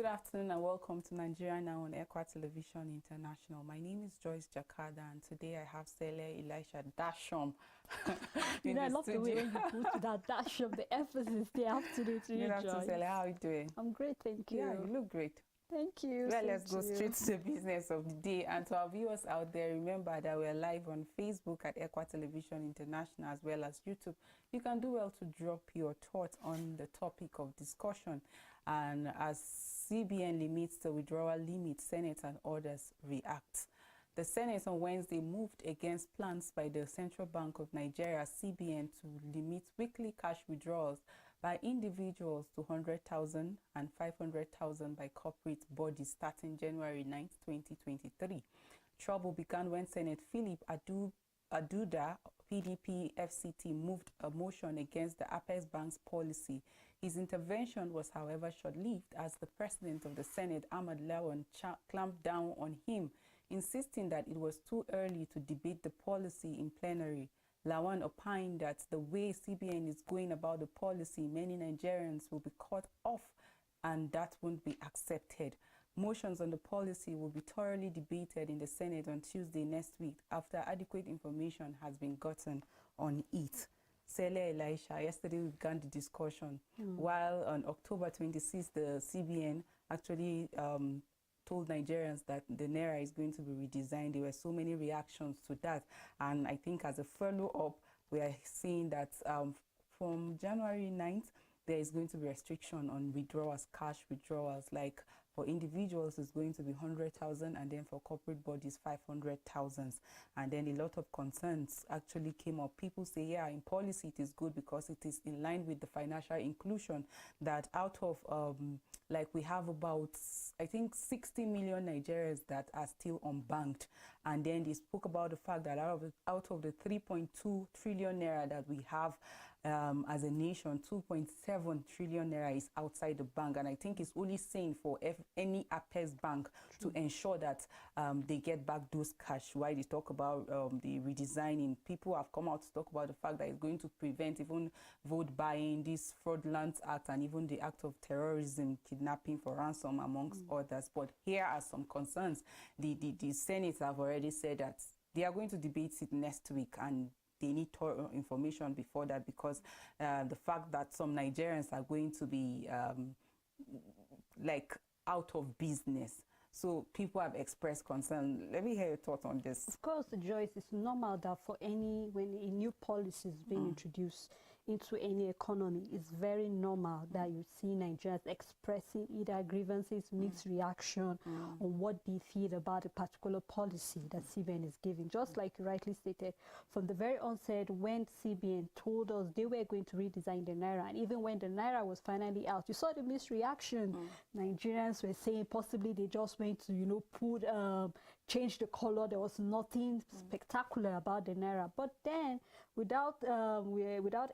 Good afternoon and welcome to Nigeria Now on Ekwa Television International. My name is Joyce Jakada and today I have Sele Elisha Dashom. I love the way when you put that Dashom, the emphasis they have today to you, Good afternoon, Sele. How are you doing? I'm great, thank you. Yeah, you look great. Thank you. Well, let's go straight to the business of the day. And to our viewers out there, remember that we're live on Facebook at Ekwa Television International as well as YouTube. You can do well to drop your thoughts on the topic of discussion. And as CBN limits the withdrawal limit, Senate and others react. The Senate on Wednesday moved against plans by the Central Bank of Nigeria, CBN, to limit weekly cash withdrawals by individuals to 100,000 and 500,000 by corporate bodies starting January 9, 2023. Trouble began when Senate Philip Aduda, PDP FCT, moved a motion against the Apex Bank's policy. His intervention was, however, short-lived as the President of the Senate, Ahmad Lawan, clamped down on him, insisting that it was too early to debate the policy in plenary. Lawan opined that the way CBN is going about the policy, many Nigerians will be cut off and that won't be accepted. Motions on the policy will be thoroughly debated in the Senate on Tuesday next week after adequate information has been gotten on it. Sele Elisha, yesterday we began the discussion. While on October 26th, the CBN actually told Nigerians that the Naira is going to be redesigned. There were so many reactions to that. And I think as a follow-up, we are seeing that from January 9th, there is going to be restriction on withdrawals, cash withdrawals. Like for individuals, it's going to be 100,000, and then for corporate bodies, 500,000. And then a lot of concerns actually came up. People say, yeah, in policy it is good because it is in line with the financial inclusion that out of like we have about, I think, 60 million Nigerians that are still unbanked. And then they spoke about the fact that out of the 3.2 trillion naira that we have as a nation, 2.7 trillion naira is outside the bank. And I think it's only sane for any Apex bank to ensure that they get back those cash. While they talk about the redesigning, people have come out to talk about the fact that it's going to prevent even vote buying, this fraudulent act, and even the act of terrorism, kidnapping for ransom, amongst others. But here are some concerns. The Senate have already said that they are going to debate it next week, and they need thorough information before that, because the fact that some Nigerians are going to be like out of business. So people have expressed concern. Let me hear your thoughts on this. Of course, Joyce, it's normal that when a new policy is being introduced into any economy, it's very normal that you see Nigerians expressing either grievances, mixed reaction on what they feel about a particular policy that CBN is giving. Just like you rightly stated, from the very onset, when CBN told us they were going to redesign the Naira, and even when the Naira was finally out, you saw the mixed reaction. Nigerians were saying possibly they just went to, change the color. There was nothing spectacular about the Naira. But then, without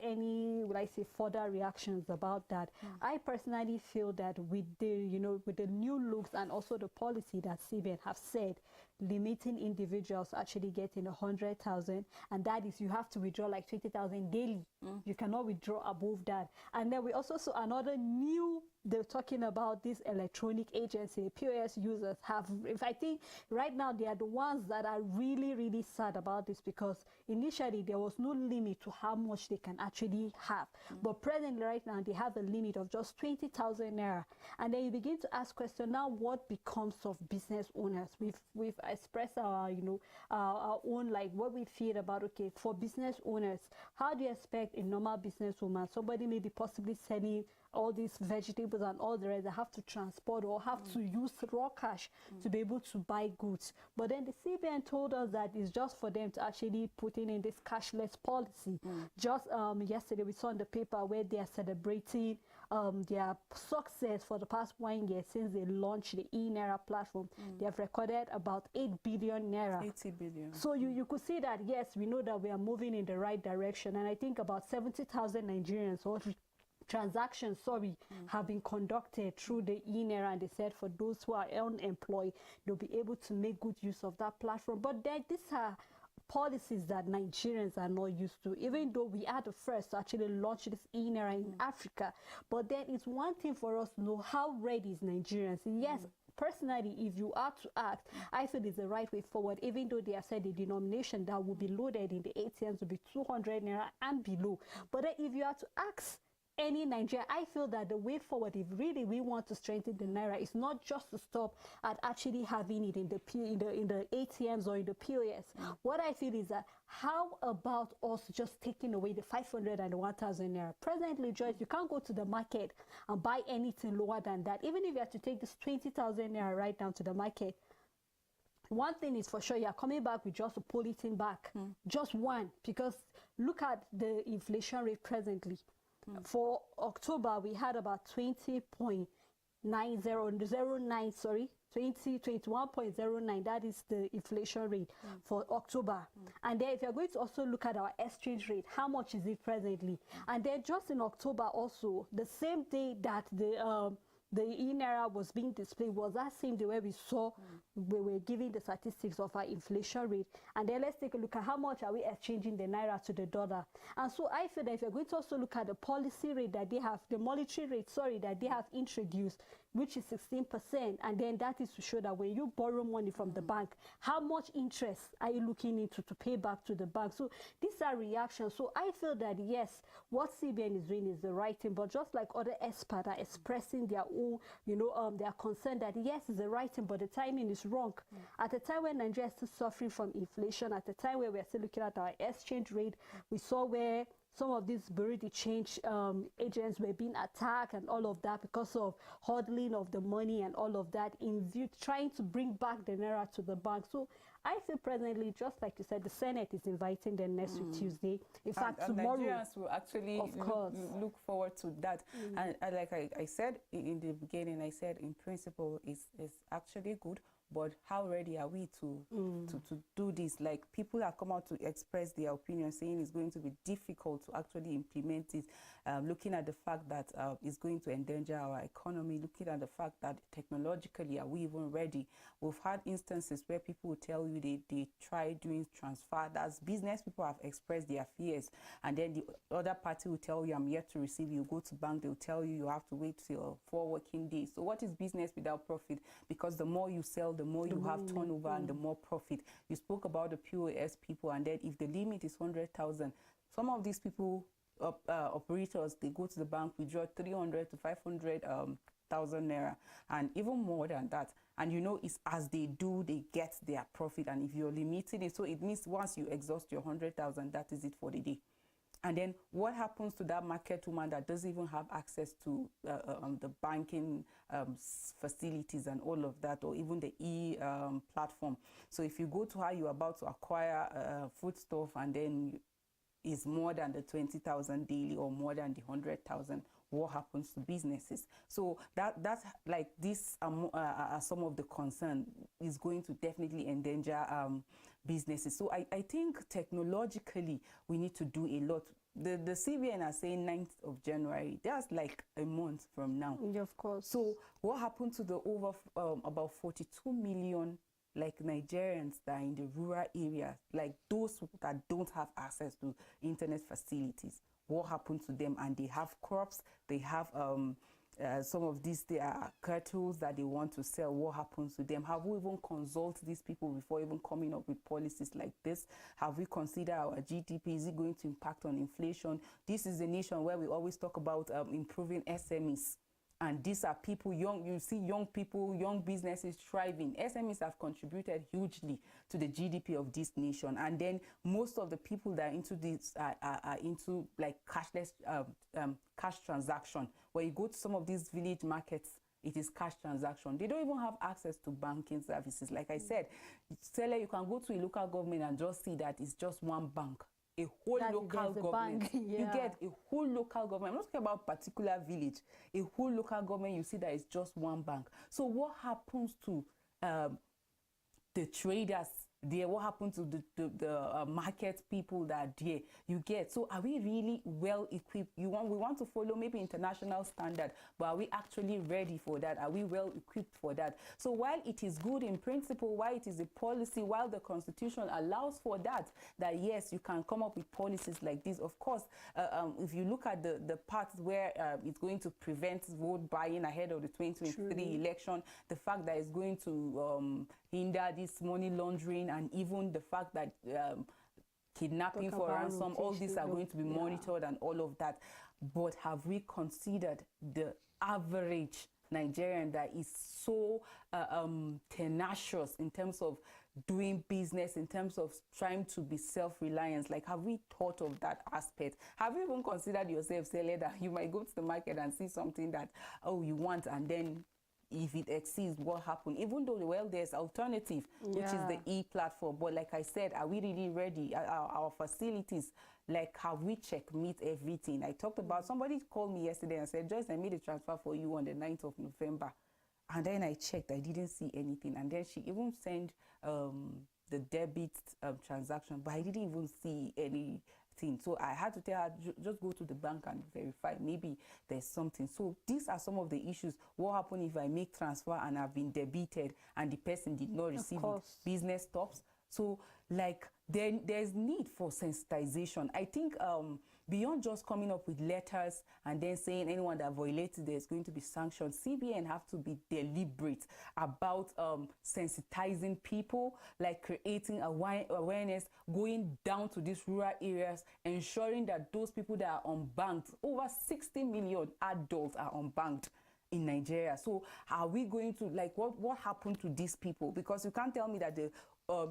any, would I say, further reactions about that, I personally feel that with the new looks and also the policy that CBN have said, limiting individuals actually getting 100,000, and that is you have to withdraw like 20,000 daily. You cannot withdraw above that. And then we also saw another new, they're talking about this electronic agency, POS users have, if I think right now they are the ones that are really, really sad about this, because initially there was no limit to how much they can actually have. But presently right now they have a limit of just 20,000 naira. And then you begin to ask questions, now what becomes of business owners? We've expressed our, our own, like what we feel about, okay, for business owners, how do you expect a normal businesswoman, somebody maybe possibly selling all these vegetables and all the rest, they have to transport or have to use raw cash to be able to buy goods. But then the CBN told us that it's just for them to actually put in this cashless policy. Just yesterday we saw in the paper where they are celebrating their success for the past 1 year since they launched the eNaira platform. They have recorded about 8 billion naira. 80 billion. So you could see that, yes, we know that we are moving in the right direction. And I think about 70,000 Nigerians or transactions, have been conducted through the eNaira, and they said for those who are unemployed, they'll be able to make good use of that platform. But then these are policies that Nigerians are not used to, even though we are the first to actually launch this e-naira in Africa. But then it's one thing for us to know how ready is Nigerians. Yes, personally, if you are to act, I feel it's the right way forward, even though they have said the denomination that will be loaded in the ATMs will be 200 naira and below. But then if you are to ask any Nigeria, I feel that the way forward, if really we want to strengthen the naira, is not just to stop at actually having it in the ATMs or in the POS. What I feel is that how about us just taking away the 500 and the 1,000 naira? Presently, Joyce, you can't go to the market and buy anything lower than that. Even if you have to take this 20,000 naira right down to the market, one thing is for sure, you're coming back with just a politing back. Just one, because look at the inflation rate presently. For October, we had about 20.9009, sorry, 21.09. That is the inflation rate for October. And then if you're going to also look at our exchange rate, how much is it presently? And then just in October also, the same day that the e-naira was being displayed was that same day where we saw we were giving the statistics of our inflation rate. And then let's take a look at how much are we exchanging the naira to the dollar. And so I feel that if you're going to also look at the policy rate that they have, the monetary rate, sorry, that they have introduced, which is 16%, and then that is to show that when you borrow money from the bank, how much interest are you looking into to pay back to the bank? So these are reactions. So I feel that yes, what CBN is doing is the right thing, but just like other experts are expressing their own, they are concerned that yes, it's the right thing, but the timing is wrong. At the time when Nigeria is still suffering from inflation, at the time where we're still looking at our exchange rate, we saw where some of these Bureau de Change agents were being attacked and all of that because of hodling of the money and all of that in view trying to bring back the naira to the bank. So I feel presently, just like you said, the Senate is inviting them next week Tuesday. In fact, and tomorrow. Nigerians will actually look forward to that. And like I said in the beginning, I said in principle is actually good. But how ready are we to do this? Like, people have come out to express their opinion, saying it's going to be difficult to actually implement it, looking at the fact that it's going to endanger our economy, looking at the fact that technologically, are we even ready? We've had instances where people will tell you they try doing transfer. That's business people have expressed their fears. And then the other party will tell you, I'm yet to receive. You go to bank, they'll tell you have to wait till 4 working days. So what is business without profit? Because the more you sell, the more you have turnover and the more profit. You spoke about the POS people, and then if the limit is 100,000, some of these people, operators, they go to the bank, withdraw 300 to 500,000 naira, and even more than that. And it's as they do, they get their profit. And if you're limiting it, so it means once you exhaust your 100,000, that is it for the day. And then what happens to that market woman that doesn't even have access to the banking facilities and all of that, or even the platform? So if you go to her, you're about to acquire foodstuff, and then is more than the 20,000 daily or more than the 100,000, what happens to businesses? So that's like this are some of the concern is going to definitely endanger businesses. So I think technologically we need to do a lot. The CBN are saying 9th of January. That's like a month from now. Yeah, of course. So what happened to the over about 42 million like Nigerians that are in the rural areas, like those that don't have access to internet facilities? What happened to them? And they have crops, they have some of these, they are cattle that they want to sell. What happens to them? Have we even consulted these people before even coming up with policies like this? Have we considered our GDP? Is it going to impact on inflation? This is a nation where we always talk about improving SMEs. And these are people, you see young people, young businesses thriving. SMEs have contributed hugely to the GDP of this nation. And then most of the people that are into this are into like cashless cash transaction. Where you go to some of these village markets, it is cash transaction. They don't even have access to banking services. Like I said, Stella, you can go to a local government and just see that it's just one bank. A whole local government. Yeah. You get a whole local government. I'm not talking about a particular village. A whole local government, you see that it's just one bank. So what happens to the traders there? What happened to the market people that are there? You get. So are we really well equipped? We want to follow maybe international standard, but are we actually ready for that? Are we well equipped for that? So while it is good in principle, while it is a policy, while the Constitution allows for that yes, you can come up with policies like this. Of course, if you look at the parts where it's going to prevent vote buying ahead of the 2023 election, the fact that it's going to hinder this money laundering, and even the fact that kidnapping for ransom, all these are going to be monitored and all of that. But have we considered the average Nigerian that is so tenacious in terms of doing business, in terms of trying to be self-reliant? Like, have we thought of that aspect? Have you even considered yourself, say, that you might go to the market and see something that, oh, you want, and then if it exceeds, what happened? Even though, well, there's alternative, which is the e-platform. But like I said, are we really ready? Our facilities, like, have we checkmate everything? I talked about, somebody called me yesterday and said, Joyce, I made a transfer for you on the 9th of November. And then I checked, I didn't see anything. And then she even sent the debit transaction, but I didn't even see anything. So I had to tell her, just go to the bank and verify. Maybe there's something. So these are some of the issues. What happens if I make transfer and I've been debited and the person did not receive it? Business stops. So, like, then there's need for sensitization. I think beyond just coming up with letters and then saying anyone that violates it, there's going to be sanctions, CBN have to be deliberate about sensitizing people, like creating awareness, going down to these rural areas, ensuring that those people that are unbanked, over 60 million adults are unbanked in Nigeria. So are we going to, like, what happened to these people? Because you can't tell me that the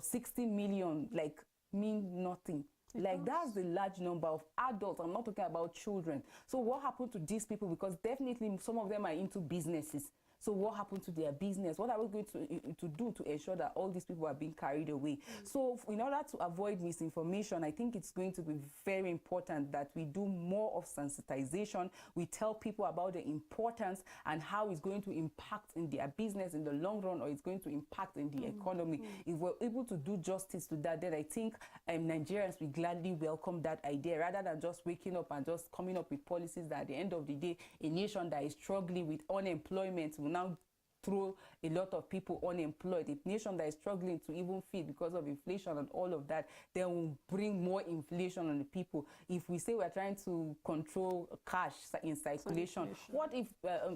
60 million, like, mean nothing. Like, that's the large number of adults. I'm not talking about children. So what happened to these people? Because definitely some of them are into businesses. So what happened to their business? What are we going to do to ensure that all these people are being carried away? So in order to avoid misinformation, I think it's going to be very important that we do more of sensitization. We tell people about the importance and how it's going to impact in their business in the long run, or it's going to impact in the economy. If we're able to do justice to that, then I think Nigerians will gladly welcome that idea, rather than just waking up and just coming up with policies that at the end of the day, a nation that is struggling with unemployment will now throw a lot of people unemployed. A nation that is struggling to even feed because of inflation and all of that, then will bring more inflation on the people. If we say we're trying to control cash in circulation, what if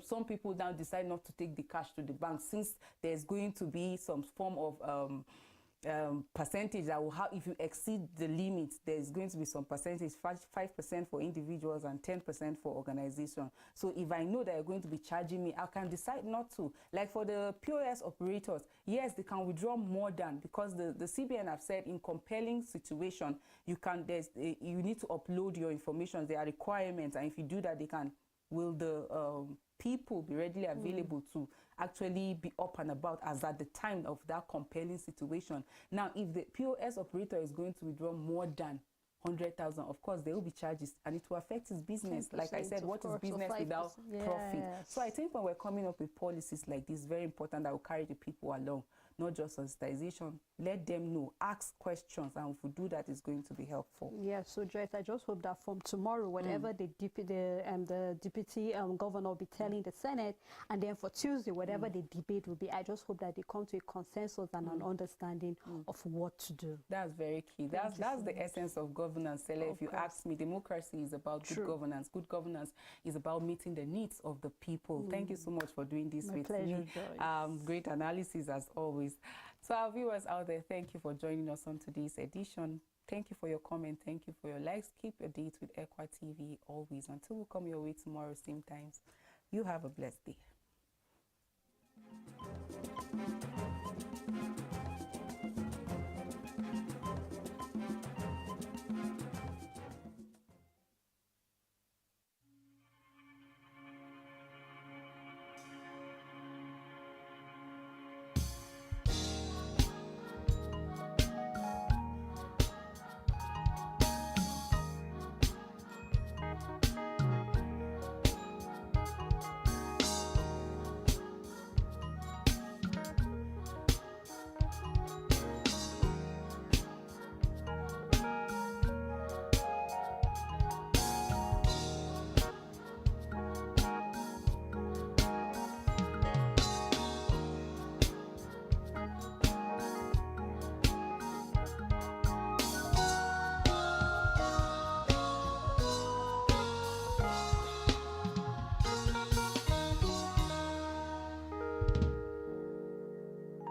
some people now decide not to take the cash to the bank, since there's going to be some form of percentage that will have, if you exceed the limit, there's going to be some percentage, 5% for individuals and 10% for organization. So if I know that you're going to be charging me, I can decide not to. Like for the POS operators, yes, they can withdraw more than, because the CBN have said in compelling situation, you need to upload your information. There are requirements, and if you do that, they can, will the people be readily available to actually be up and about as at the time of that compelling situation. Now, if the POS operator is going to withdraw more than 100,000, of course, there will be charges, and it will affect his business. Like I said, what is business without profit? So I think when we're coming up with policies like this, very important that will carry the people along, not just sensitization. Let them know, ask questions, and if we do that, it's going to be helpful. Yeah, so Joyce, I just hope that from tomorrow, whatever the deputy governor will be telling the Senate, and then for Tuesday, whatever the debate will be, I just hope that they come to a consensus and an understanding of what to do. That's very key. That's the essence of governance, Sele. If you ask me, democracy is about good governance. Good governance is about meeting the needs of the people. Thank you so much for doing this with me. Great analysis as always. So our viewers out there, thank you for joining us on today's edition. Thank you for your comment. Thank you for your likes. Keep your date with Ekwa TV always. Until we come your way tomorrow, same times. You have a blessed day.